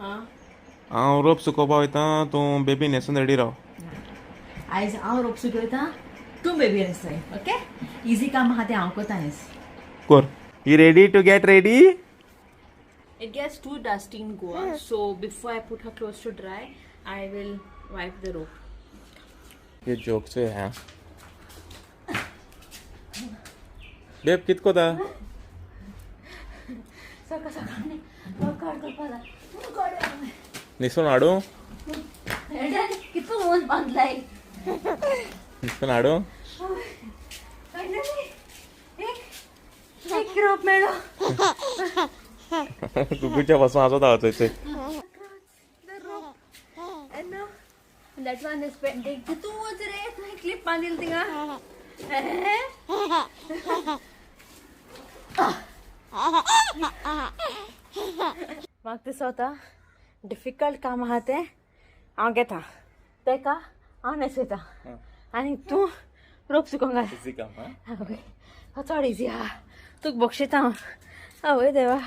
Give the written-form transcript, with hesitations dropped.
हांव रोप सुकोवपा वयता तूं बेबी न्हेसून रेडी राव आयज हांव रोप सुकयता तूं बेबी न्हेसताय ओके इजी काम आहा तें हांव कोता न्हेस कोर you ready to get ready It gets too dusty in Goa, so before I put her clothes to dry, I will wipe the rope. ये जोक से है बेब कित कोता सकाळी करपाला न्हेसून हाडू कितलो मोन बांधलाय न्हेसून हाडू एक रोप मेळो कुकूच्या पासून आजो धांवचोय That one is pending. तू वच रे तू क्लिप बांधील थिंगा म्हाका दिसता होता डिफिकल्ट काम आहा तें हांव घेता तेका हांव न्हेसयता आनी तूं रोप सुकोवंक घाल इजी काम आवय चड इजी आहा तुका बक्षिता हांव आवय देवा